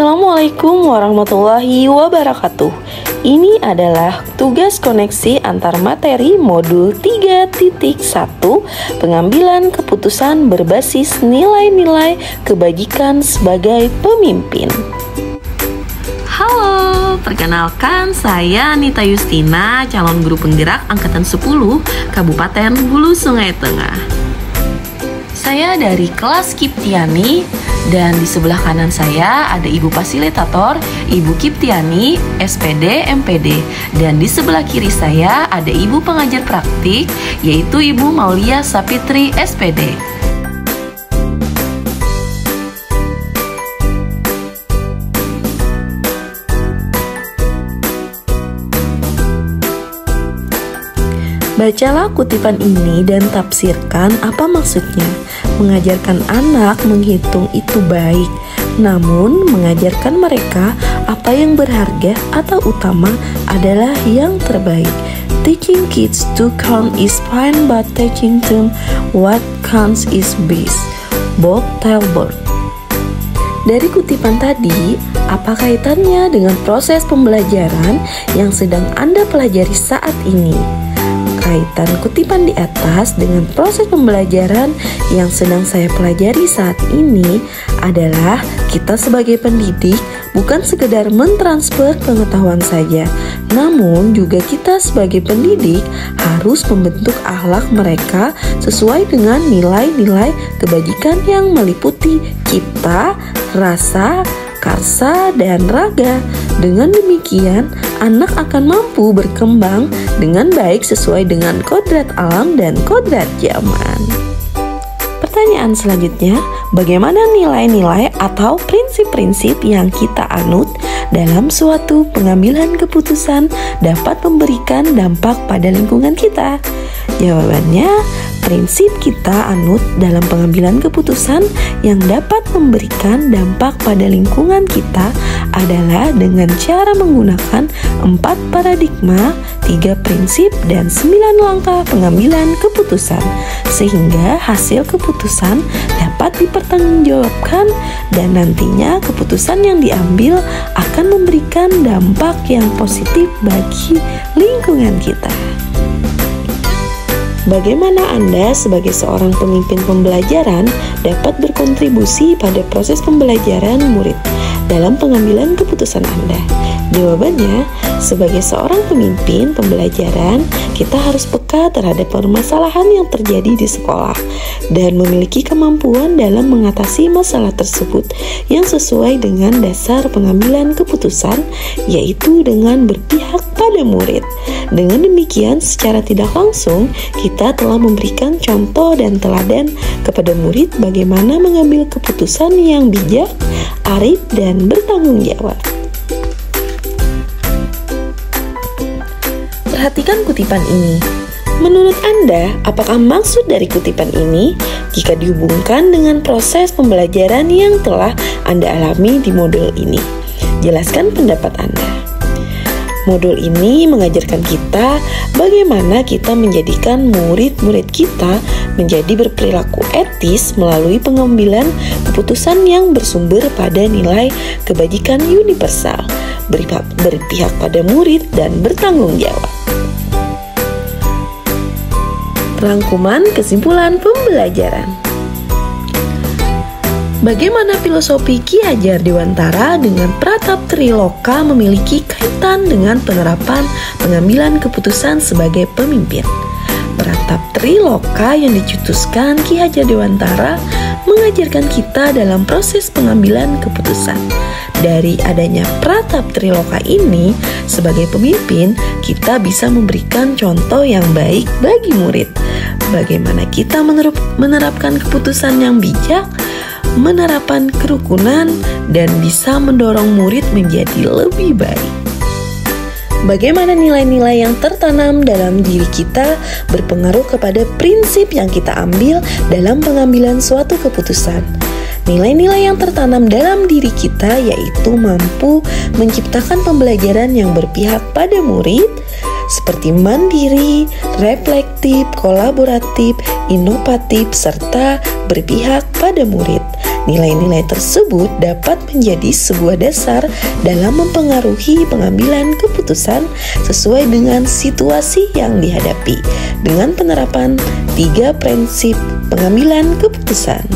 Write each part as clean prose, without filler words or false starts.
Assalamualaikum warahmatullahi wabarakatuh. Ini adalah tugas koneksi antar materi modul 3.1 pengambilan keputusan berbasis nilai-nilai kebajikan sebagai pemimpin. Halo, perkenalkan saya Nita Yustina, calon guru penggerak Angkatan 10 Kabupaten Hulu Sungai Tengah. Saya dari kelas Kiptiani dan di sebelah kanan saya ada Ibu Fasilitator, Ibu Kiptiani, SPD, MPD. Dan di sebelah kiri saya ada Ibu Pengajar Praktik, yaitu Ibu Maulia Sapitri, SPD. Bacalah kutipan ini dan tafsirkan apa maksudnya. Mengajarkan anak menghitung itu baik, namun mengajarkan mereka apa yang berharga atau utama adalah yang terbaik. Teaching kids to count is fine, but teaching them what counts is best. Bob Talbot. Dari kutipan tadi, apa kaitannya dengan proses pembelajaran yang sedang Anda pelajari saat ini? Kaitan kutipan di atas dengan proses pembelajaran yang sedang saya pelajari saat ini adalah kita sebagai pendidik bukan sekedar mentransfer pengetahuan saja, namun juga kita sebagai pendidik harus membentuk akhlak mereka sesuai dengan nilai-nilai kebajikan yang meliputi cipta, rasa, karsa, dan raga. Dengan demikian, anak akan mampu berkembang dengan baik sesuai dengan kodrat alam dan kodrat zaman. Pertanyaan selanjutnya, bagaimana nilai-nilai atau prinsip-prinsip yang kita anut dalam suatu pengambilan keputusan dapat memberikan dampak pada lingkungan kita? Jawabannya, prinsip kita anut dalam pengambilan keputusan yang dapat memberikan dampak pada lingkungan kita adalah dengan cara menggunakan 4 paradigma, 3 prinsip, dan 9 langkah pengambilan keputusan, sehingga hasil keputusan dapat dipertanggungjawabkan dan nantinya keputusan yang diambil akan memberikan dampak yang positif bagi lingkungan kita. Bagaimana Anda sebagai seorang pemimpin pembelajaran dapat berkontribusi pada proses pembelajaran murid dalam pengambilan keputusan Anda? Jawabannya, sebagai seorang pemimpin pembelajaran, kita harus peka terhadap permasalahan yang terjadi di sekolah dan memiliki kemampuan dalam mengatasi masalah tersebut yang sesuai dengan dasar pengambilan keputusan, yaitu dengan berpihak pada murid. Dengan demikian, secara tidak langsung, kita telah memberikan contoh dan teladan kepada murid bagaimana mengambil keputusan yang bijak, arif, dan bertanggung jawab. Perhatikan kutipan ini. Menurut Anda, apakah maksud dari kutipan ini jika dihubungkan dengan proses pembelajaran yang telah Anda alami di modul ini? Jelaskan pendapat Anda. Modul ini mengajarkan kita bagaimana kita menjadikan murid-murid kita menjadi berperilaku etis melalui pengambilan keputusan yang bersumber pada nilai kebajikan universal, berpihak pada murid, dan bertanggung jawab. Rangkuman kesimpulan pembelajaran. Bagaimana filosofi Ki Hajar Dewantara dengan Pratap Triloka memiliki kaitan dengan penerapan pengambilan keputusan sebagai pemimpin? Pratap Triloka yang dicetuskan Ki Hajar Dewantara mengajarkan kita dalam proses pengambilan keputusan. Dari adanya Pratap Triloka ini, sebagai pemimpin, kita bisa memberikan contoh yang baik bagi murid. Bagaimana kita menerapkan keputusan yang bijak, menerapkan kerukunan, dan bisa mendorong murid menjadi lebih baik. Bagaimana nilai-nilai yang tertanam dalam diri kita berpengaruh kepada prinsip yang kita ambil dalam pengambilan suatu keputusan. Nilai-nilai yang tertanam dalam diri kita yaitu mampu menciptakan pembelajaran yang berpihak pada murid, seperti mandiri, reflektif, kolaboratif, inovatif, serta berpihak pada murid. Nilai-nilai tersebut dapat menjadi sebuah dasar dalam mempengaruhi pengambilan keputusan sesuai dengan situasi yang dihadapi dengan penerapan 3 prinsip pengambilan keputusan.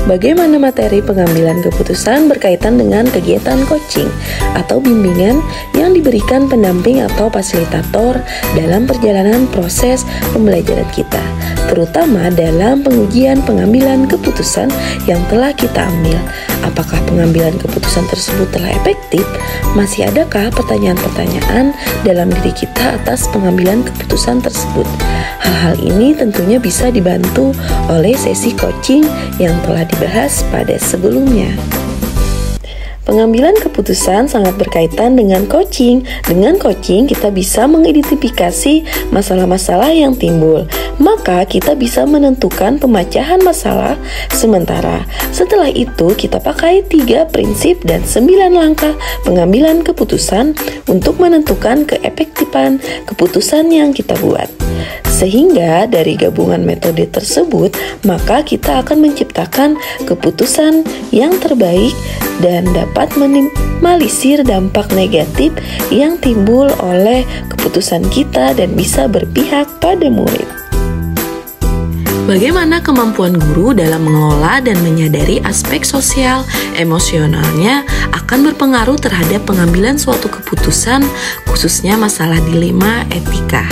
Bagaimana materi pengambilan keputusan berkaitan dengan kegiatan coaching atau bimbingan yang diberikan pendamping atau fasilitator dalam perjalanan proses pembelajaran kita, terutama dalam pengujian pengambilan keputusan yang telah kita ambil. Apakah pengambilan keputusan tersebut telah efektif? Masih adakah pertanyaan-pertanyaan dalam diri kita atas pengambilan keputusan tersebut? Hal-hal ini tentunya bisa dibantu oleh sesi coaching yang telah dibahas pada sebelumnya. Pengambilan keputusan sangat berkaitan dengan coaching. Dengan coaching, kita bisa mengidentifikasi masalah-masalah yang timbul. Maka kita bisa menentukan pemecahan masalah. Sementara setelah itu kita pakai 3 prinsip dan 9 langkah pengambilan keputusan untuk menentukan keefektifan keputusan yang kita buat. Sehingga dari gabungan metode tersebut, maka kita akan menciptakan keputusan yang terbaik dan dapat meminimalisir dampak negatif yang timbul oleh keputusan kita dan bisa berpihak pada murid. Bagaimana kemampuan guru dalam mengelola dan menyadari aspek sosial, emosionalnya akan berpengaruh terhadap pengambilan suatu keputusan, khususnya masalah dilema etika.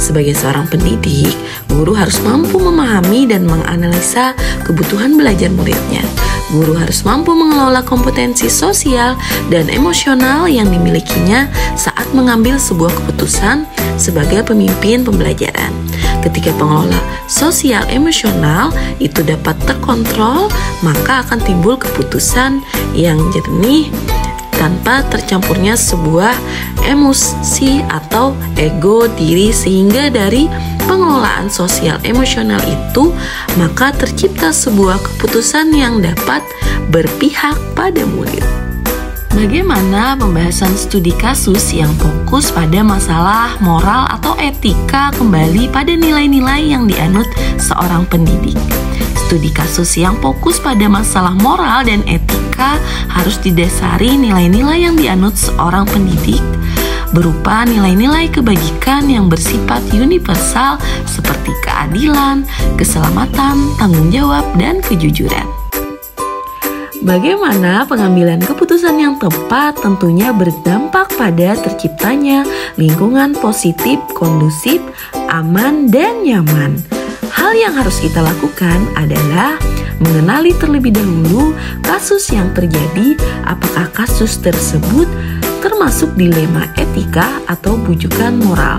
Sebagai seorang pendidik, guru harus mampu memahami dan menganalisa kebutuhan belajar muridnya. Guru harus mampu mengelola kompetensi sosial dan emosional yang dimilikinya saat mengambil sebuah keputusan sebagai pemimpin pembelajaran. Ketika pengelola sosial emosional itu dapat terkontrol, maka akan timbul keputusan yang jernih tanpa tercampurnya sebuah emosi atau ego diri, sehingga dari pengelolaan sosial emosional itu maka tercipta sebuah keputusan yang dapat berpihak pada murid. Bagaimana pembahasan studi kasus yang fokus pada masalah moral atau etika kembali pada nilai-nilai yang dianut seorang pendidik? Studi kasus yang fokus pada masalah moral dan etika harus didasari nilai-nilai yang dianut seorang pendidik, berupa nilai-nilai kebajikan yang bersifat universal seperti keadilan, keselamatan, tanggung jawab, dan kejujuran. Bagaimana pengambilan keputusan yang tepat tentunya berdampak pada terciptanya lingkungan positif, kondusif, aman, dan nyaman. Hal yang harus kita lakukan adalah mengenali terlebih dahulu kasus yang terjadi, apakah kasus tersebut termasuk dilema etika atau bujukan moral.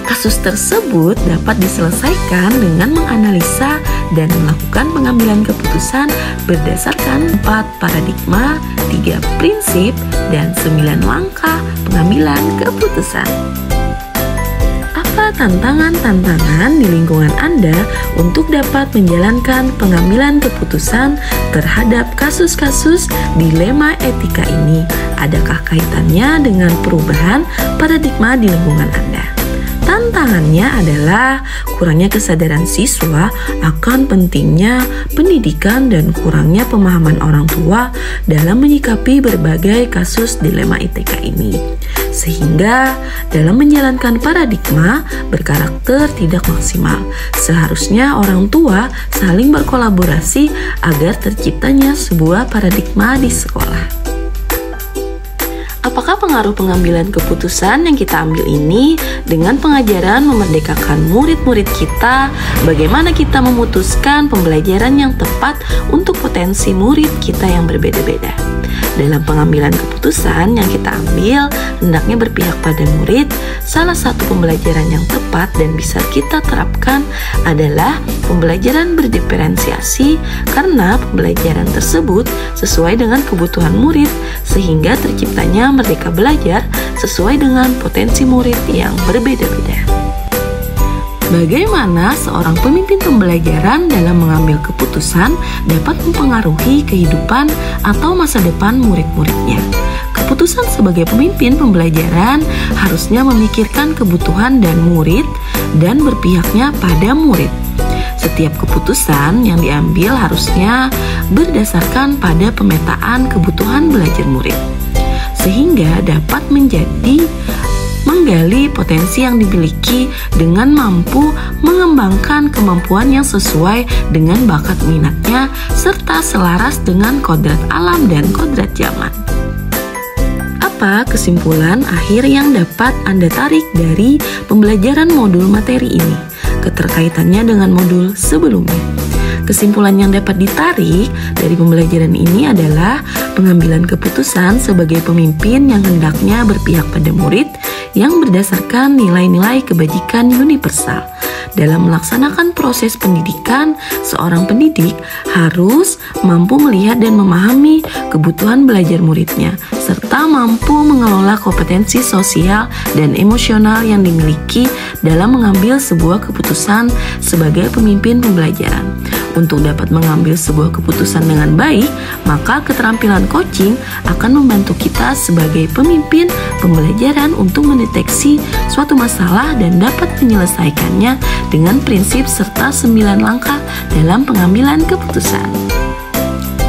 Kasus tersebut dapat diselesaikan dengan menganalisa dan melakukan pengambilan keputusan berdasarkan 4 paradigma, 3 prinsip, dan 9 langkah pengambilan keputusan. Apa tantangan-tantangan di lingkungan Anda untuk dapat menjalankan pengambilan keputusan terhadap kasus-kasus dilema etika ini? Adakah kaitannya dengan perubahan paradigma di lingkungan Anda? Tantangannya adalah kurangnya kesadaran siswa akan pentingnya pendidikan dan kurangnya pemahaman orang tua dalam menyikapi berbagai kasus dilema etika ini. Sehingga dalam menjalankan paradigma berkarakter tidak maksimal. Seharusnya orang tua saling berkolaborasi agar terciptanya sebuah paradigma di sekolah. Apakah pengaruh pengambilan keputusan yang kita ambil ini dengan pengajaran memerdekakan murid-murid kita? Bagaimana kita memutuskan pembelajaran yang tepat untuk potensi murid kita yang berbeda-beda? Dalam pengambilan keputusan yang kita ambil, hendaknya berpihak pada murid. Salah satu pembelajaran yang tepat dan bisa kita terapkan adalah pembelajaran berdiferensiasi, karena pembelajaran tersebut sesuai dengan kebutuhan murid, sehingga terciptanya merdeka belajar sesuai dengan potensi murid yang berbeda-beda. Bagaimana seorang pemimpin pembelajaran dalam mengambil keputusan dapat mempengaruhi kehidupan atau masa depan murid-muridnya? Keputusan sebagai pemimpin pembelajaran harusnya memikirkan kebutuhan dan murid dan berpihaknya pada murid. Setiap keputusan yang diambil harusnya berdasarkan pada pemetaan kebutuhan belajar murid, sehingga dapat menggali potensi yang dimiliki dengan mampu mengembangkan kemampuan yang sesuai dengan bakat minatnya serta selaras dengan kodrat alam dan kodrat zaman. Apa kesimpulan akhir yang dapat Anda tarik dari pembelajaran modul materi ini? Keterkaitannya dengan modul sebelumnya. Kesimpulan yang dapat ditarik dari pembelajaran ini adalah pengambilan keputusan sebagai pemimpin yang hendaknya berpihak pada murid yang berdasarkan nilai-nilai kebajikan universal. Dalam melaksanakan proses pendidikan, seorang pendidik harus mampu melihat dan memahami kebutuhan belajar muridnya, serta mampu mengelola kompetensi sosial dan emosional yang dimiliki dalam mengambil sebuah keputusan sebagai pemimpin pembelajaran. Untuk dapat mengambil sebuah keputusan dengan baik, maka keterampilan coaching akan membantu kita sebagai pemimpin pembelajaran untuk mendeteksi suatu masalah dan dapat menyelesaikannya dengan prinsip serta 9 langkah dalam pengambilan keputusan.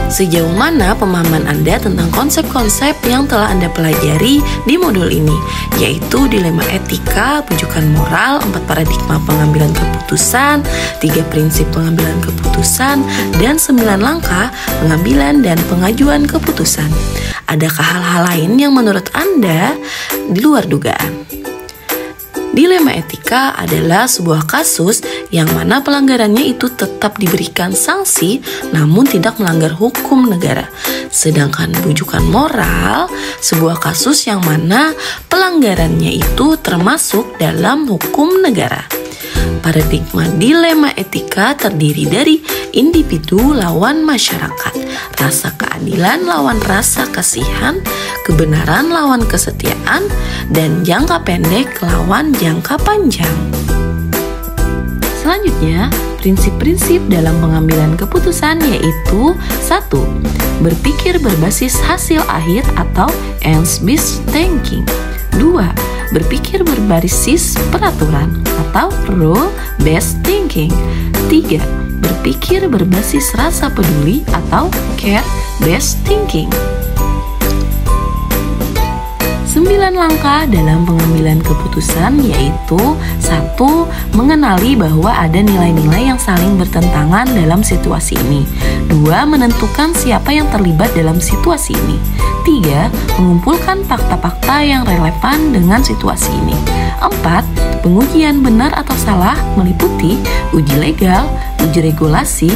Sejauh mana pemahaman Anda tentang konsep-konsep yang telah Anda pelajari di modul ini, yaitu dilema etika, bujukan moral, 4 paradigma pengambilan keputusan, 3 prinsip pengambilan keputusan, dan 9 langkah pengambilan dan pengajuan keputusan. Adakah hal-hal lain yang menurut Anda di luar dugaan? Dilema etika adalah sebuah kasus yang mana pelanggarannya itu tetap diberikan sanksi namun tidak melanggar hukum negara. Sedangkan bujukan moral, sebuah kasus yang mana pelanggarannya itu termasuk dalam hukum negara. Paradigma dilema etika terdiri dari individu lawan masyarakat, rasa keadilan lawan rasa kasihan, kebenaran lawan kesetiaan, dan jangka pendek lawan jangka panjang. Selanjutnya, prinsip-prinsip dalam pengambilan keputusan yaitu 1. Berpikir berbasis hasil akhir atau ends-based thinking. 2. Berpikir berbasis peraturan atau rule-based thinking. 3. Berpikir berbasis rasa peduli atau care-based thinking. 9 langkah dalam pengambilan keputusan yaitu 1. Mengenali bahwa ada nilai-nilai yang saling bertentangan dalam situasi ini. 2. Menentukan siapa yang terlibat dalam situasi ini. 3. Mengumpulkan fakta-fakta yang relevan dengan situasi ini. 4. Pengujian benar atau salah meliputi uji legal, uji regulasi,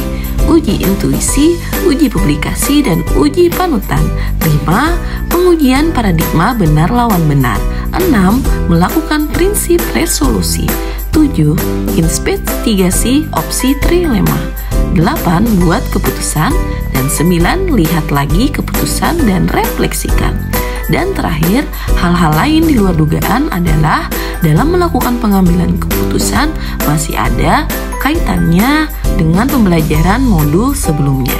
uji intuisi, uji publikasi, dan uji panutan. 5. Pengujian paradigma benar lawan benar. 6. Melakukan prinsip resolusi. 7. Investigasi opsi trilema. 8. Buat keputusan. Dan 9. Lihat lagi keputusan dan refleksikan. Dan terakhir, hal-hal lain di luar dugaan adalah dalam melakukan pengambilan keputusan masih ada kaitannya dengan pembelajaran modul sebelumnya.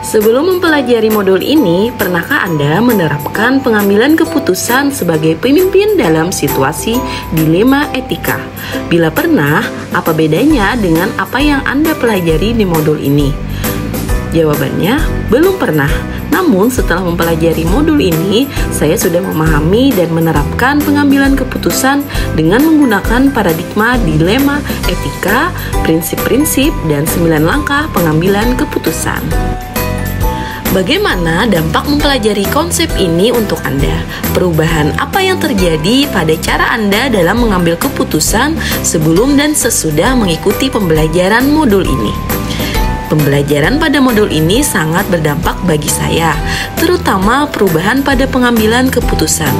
Sebelum mempelajari modul ini, pernahkah Anda menerapkan pengambilan keputusan sebagai pemimpin dalam situasi dilema etika? Bila pernah, apa bedanya dengan apa yang Anda pelajari di modul ini? Jawabannya, belum pernah. Namun setelah mempelajari modul ini, saya sudah memahami dan menerapkan pengambilan keputusan dengan menggunakan paradigma dilema etika, prinsip-prinsip, dan 9 langkah pengambilan keputusan. Bagaimana dampak mempelajari konsep ini untuk Anda? Perubahan apa yang terjadi pada cara Anda dalam mengambil keputusan sebelum dan sesudah mengikuti pembelajaran modul ini? Pembelajaran pada modul ini sangat berdampak bagi saya, terutama perubahan pada pengambilan keputusan.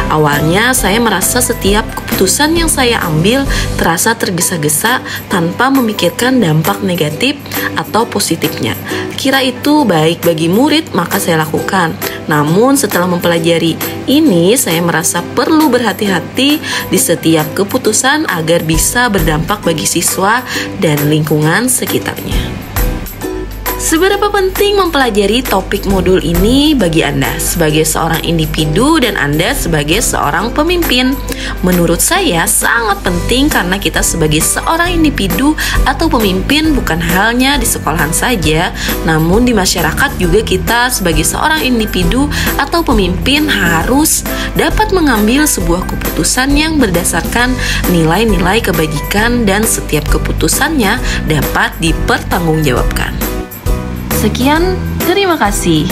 Awalnya saya merasa setiap keputusan yang saya ambil terasa tergesa-gesa tanpa memikirkan dampak negatif atau positifnya. Kira itu baik bagi murid, maka saya lakukan. Namun setelah mempelajari ini, saya merasa perlu berhati-hati di setiap keputusan agar bisa berdampak bagi siswa dan lingkungan sekitarnya. Seberapa penting mempelajari topik modul ini bagi Anda sebagai seorang individu dan Anda sebagai seorang pemimpin? Menurut saya sangat penting karena kita sebagai seorang individu atau pemimpin bukan hanya di sekolahan saja, namun di masyarakat juga kita sebagai seorang individu atau pemimpin harus dapat mengambil sebuah keputusan yang berdasarkan nilai-nilai kebajikan dan setiap keputusannya dapat dipertanggungjawabkan. Sekian, terima kasih.